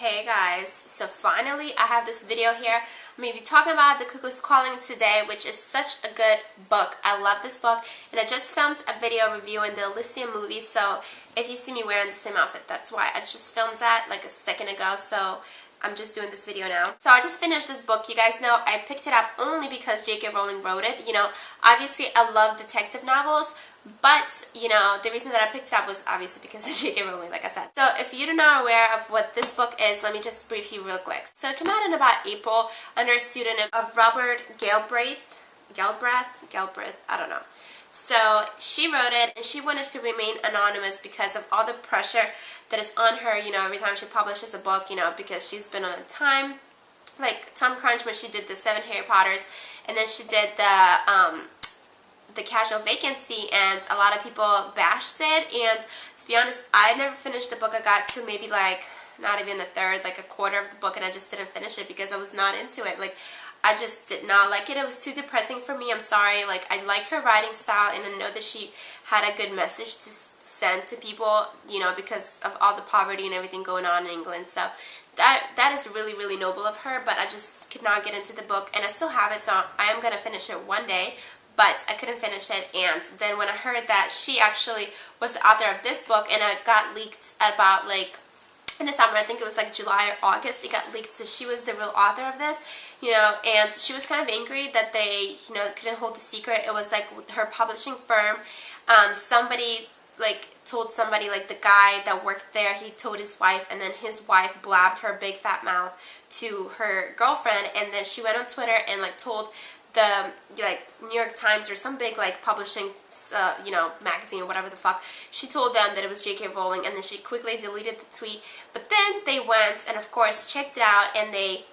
Hey guys, so finally I have this video here. I'm going to be talking about The Cuckoo's Calling today, which is such a good book. I love this book, and I just filmed a video reviewing the Elysium movie, so if you see me wearing the same outfit, that's why. I just filmed that like a second ago, so I'm just doing this video now. So I just finished this book. You guys know I picked it up only because J.K. Rowling wrote it. You know, obviously I love detective novels, but, you know, the reason that I picked it up was obviously because of J.K. Rowling, like I said. So if you're not aware of what this book is, let me just brief you real quick. So it came out in about April under a pseudonym of Robert Galbraith, I don't know. So she wrote it, and she wanted to remain anonymous because of all the pressure that is on her, you know, every time she publishes a book, you know, because she's been on a time crunch when she did the 7 Harry Potters, and then she did the Casual Vacancy, and a lot of people bashed it. And to be honest, I never finished the book. I got to maybe like not even a third, like a quarter of the book, and I just didn't finish it because I was not into it. Like, I just did not like it. It was too depressing for me. I'm sorry. Like, I like her writing style, and I know that she had a good message to send to people, you know, because of all the poverty and everything going on in England. So that is really, really noble of her, but I just could not get into the book, and I still have it, so I am going to finish it one day. But I couldn't finish it, and then when I heard that she actually was the author of this book, and it got leaked at about like in the summer, I think it was like July or August, it got leaked that she was the real author of this, you know, and she was kind of angry that they, you know, couldn't hold the secret. It was like her publishing firm, somebody like told somebody, like the guy that worked there, he told his wife, and then his wife blabbed her big fat mouth to her girlfriend, and then she went on Twitter and like told the like New York Times or some big like publishing you know, magazine or whatever the fuck, she told them that it was J.K. Rowling, and then she quickly deleted the tweet. But then they went and of course checked it out, and they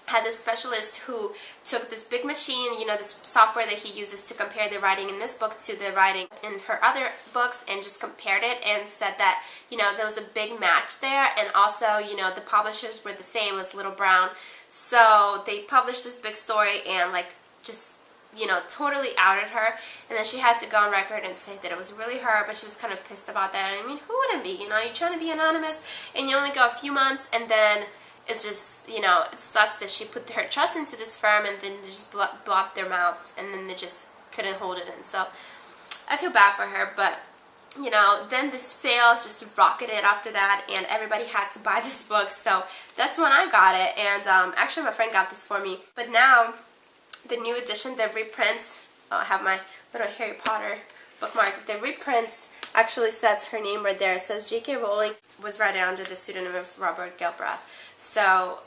had this specialist who took this big machine, you know, this software that he uses to compare the writing in this book to the writing in her other books, and just compared it and said that, you know, there was a big match there, and also, you know, the publishers were the same as Little Brown. So they published this big story and like just, you know, totally outed her, and then she had to go on record and say that it was really her, but she was kind of pissed about that. I mean, who wouldn't be? You know, you're trying to be anonymous, and you only go a few months, and then it's just, you know, it sucks that she put her trust into this firm, and then they just blocked their mouths, and then they just couldn't hold it in. So I feel bad for her, but you know, then the sales just rocketed after that, and everybody had to buy this book. So that's when I got it, and actually my friend got this for me. But now the new edition, the reprints, I have my little Harry Potter bookmark, the reprints actually says her name right there. It says J.K. Rowling was writing under the pseudonym of Robert Galbraith. So,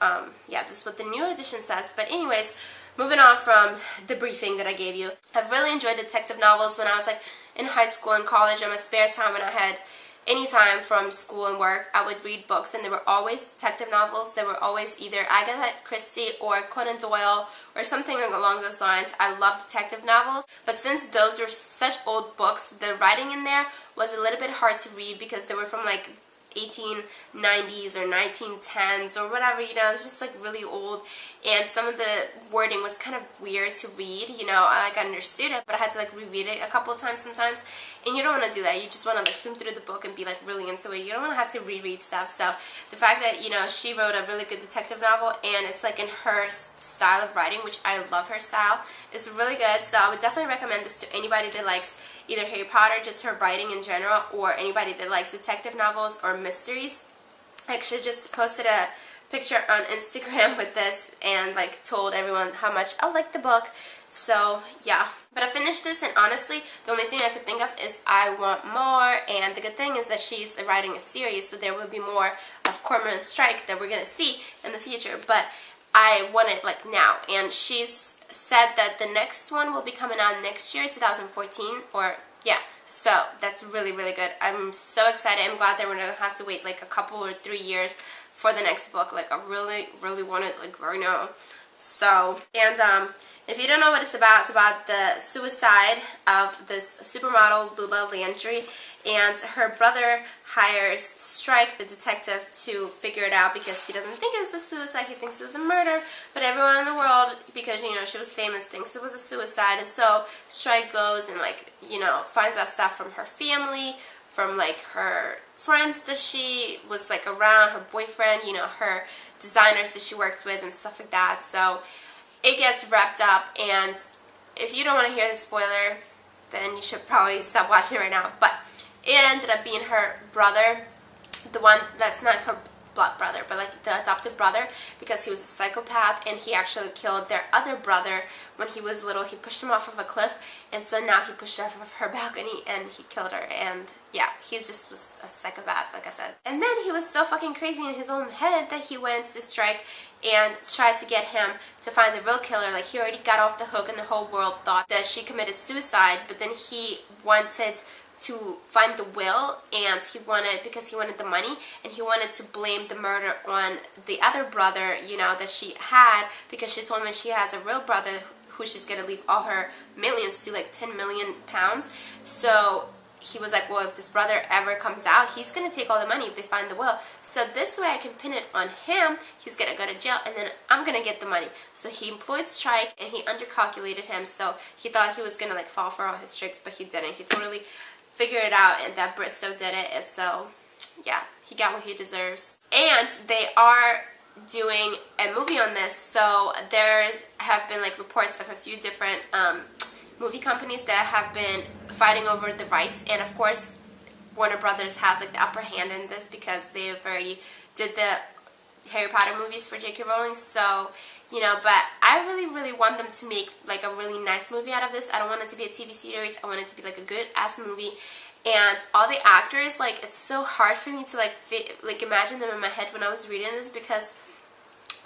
yeah, this is what the new edition says. But anyways, moving on from the briefing that I gave you, I've really enjoyed detective novels when I was like in high school and college, in my spare time when I had any time from school and work. I would read books, and they were always detective novels. They were always either Agatha Christie or Conan Doyle or something along those lines. I love detective novels, but since those were such old books, the writing in there was a little bit hard to read because they were from like 1890s or 1910s or whatever, you know. It's just like really old, and some of the wording was kind of weird to read, you know. I understood it, but I had to like reread it a couple of times sometimes, and you don't want to do that. You just want to like zoom through the book and be like really into it. You don't want to have to reread stuff. So the fact that, you know, she wrote a really good detective novel, and it's like in her style of writing, which I love her style, is really good. So I would definitely recommend this to anybody that likes either Harry Potter, just her writing in general, or anybody that likes detective novels or mysteries. I actually just posted a picture on Instagram with this and like told everyone how much I like the book. So yeah, but I finished this, and honestly the only thing I could think of is I want more. And the good thing is that she's writing a series, so there will be more of Cormoran Strike that we're gonna see in the future, but I want it like now. And she's said that the next one will be coming out next year, 2014, or yeah, so that's really, really good. I'm so excited. I'm glad that we're not gonna have to wait like a couple or 3 years for the next book. Like, I really, really want it like right now. So, and if you don't know what it's about the suicide of this supermodel Lula Landry, and her brother hires Strike, the detective, to figure it out because he doesn't think it's a suicide. He thinks it was a murder, but everyone in the world, because, you know, she was famous, thinks it was a suicide. And so Strike goes and, like, you know, finds out stuff from her family, from like her friends that she was like around, her boyfriend, you know, her designers that she worked with and stuff like that. So it gets wrapped up, and if you don't want to hear the spoiler, then you should probably stop watching right now. But it ended up being her brother, the one that's not her blood brother, but like the adopted brother, because he was a psychopath, and he actually killed their other brother when he was little. He pushed him off of a cliff, and so now he pushed off of her balcony and he killed her. And yeah, he just was a psychopath, like I said. And then he was so fucking crazy in his own head that he went to strike and tried to get him to find the real killer. Like, he already got off the hook and the whole world thought that she committed suicide, but then he wanted to find the will, and because he wanted the money, and he wanted to blame the murder on the other brother, you know, that she had, because she told him she has a real brother who she's gonna leave all her millions to, like 10 million pounds. So he was like, well, if this brother ever comes out, he's gonna take all the money if they find the will. So this way I can pin it on him, he's gonna go to jail, and then I'm gonna get the money. So he employed Strike, and he undercalculated him, so he thought he was gonna like fall for all his tricks, but he didn't. He totally figured it out, and that Bristow did it, and so yeah, he got what he deserves. And they are doing a movie on this, so there have been like reports of a few different movie companies that have been fighting over the rights, and of course Warner Brothers has like the upper hand in this because they've already did the Harry Potter movies for J.K. Rowling. So, you know, but I really want them to make like a really nice movie out of this. I don't want it to be a TV series. I want it to be like a good ass movie. And all the actors, like, it's so hard for me to like imagine them in my head when I was reading this, because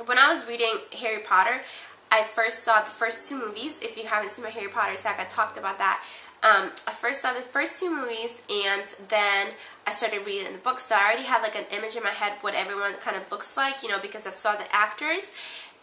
when I was reading Harry Potter, I first saw the first two movies. If you haven't seen my Harry Potter tag, I talked about that. I first saw the first two movies, and then I started reading the books, so I already had like an image in my head what everyone kind of looks like, you know, because I saw the actors.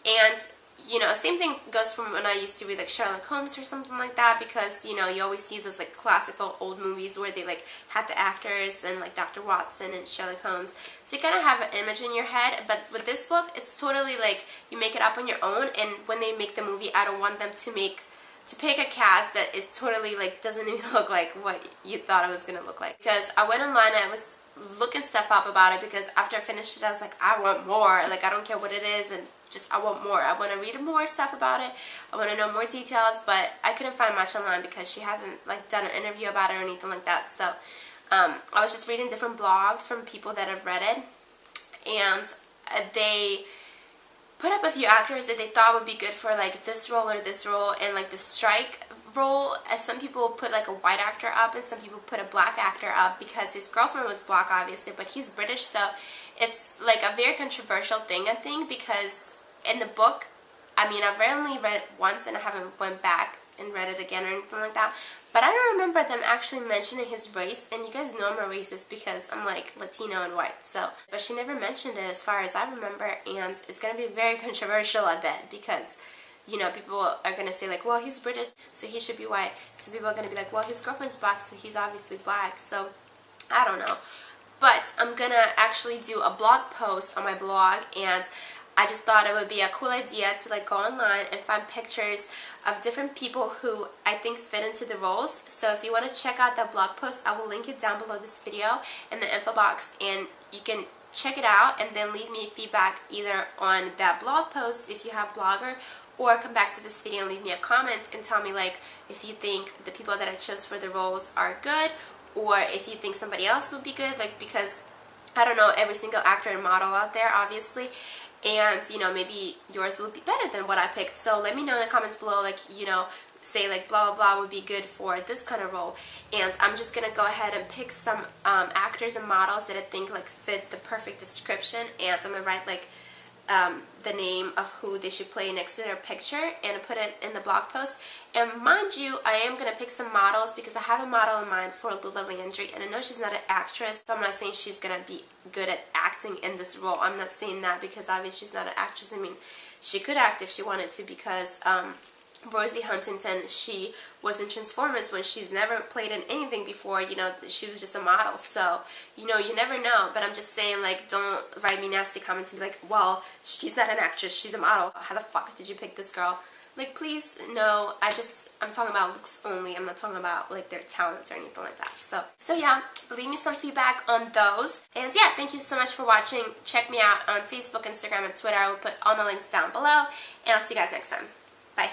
And, you know, same thing goes from when I used to read like Sherlock Holmes or something like that, because, you know, you always see those like classical old movies where they like had the actors and like Dr. Watson and Sherlock Holmes, so you kind of have an image in your head. But with this book, it's totally like you make it up on your own, and when they make the movie, I don't want them to pick a cast that is totally like doesn't even look like what you thought it was gonna look like. Because I went online and I was looking stuff up about it, because after I finished it I was like, I want more. Like, I don't care what it is, and just I want more. I want to read more stuff about it. I want to know more details, but I couldn't find much online because she hasn't like done an interview about it or anything like that. So I was just reading different blogs from people that have read it, and they put up a few actors that they thought would be good for like this role or this role, and like the Strike role, as some people put like a white actor up and some people put a black actor up, because his girlfriend was black obviously, but he's British, so it's like a very controversial thing, I think, because in the book, I mean, I've only read it once and I haven't went back and read it again or anything like that, but I don't remember them actually mentioning his race. And you guys know I'm a racist because I'm like Latino and white, so, but she never mentioned it as far as I remember, and it's gonna be very controversial, I bet, because, you know, people are gonna say like, well, he's British, so he should be white. So people are gonna be like, well, his girlfriend's black, so he's obviously black. So I don't know, but I'm gonna actually do a blog post on my blog, and I just thought it would be a cool idea to like go online and find pictures of different people who I think fit into the roles. So if you want to check out that blog post, I will link it down below this video in the info box, and you can check it out and then leave me feedback either on that blog post if you have Blogger, or come back to this video and leave me a comment and tell me like if you think the people that I chose for the roles are good, or if you think somebody else would be good, like, because I don't know every single actor and model out there obviously, and, you know, maybe yours would be better than what I picked. So let me know in the comments below, like, you know, say like blah blah blah would be good for this kind of role. And I'm just gonna go ahead and pick some actors and models that I think like fit the perfect description, and I'm gonna write like the name of who they should play next to their picture and put it in the blog post. And mind you, I am going to pick some models because I have a model in mind for Lula Landry, and I know she's not an actress, so I'm not saying she's going to be good at acting in this role. I'm not saying that because obviously she's not an actress. I mean, she could act if she wanted to, because Rosie Huntington, she was in Transformers when she's never played in anything before. You know, she was just a model, so, you know, you never know. But I'm just saying, like, don't write me nasty comments and be like, well, she's not an actress, she's a model. How the fuck did you pick this girl? Like, please, no, I'm talking about looks only. I'm not talking about, like, their talents or anything like that. So yeah, leave me some feedback on those. And yeah, thank you so much for watching. Check me out on Facebook, Instagram, and Twitter. I will put all my links down below. And I'll see you guys next time. Bye.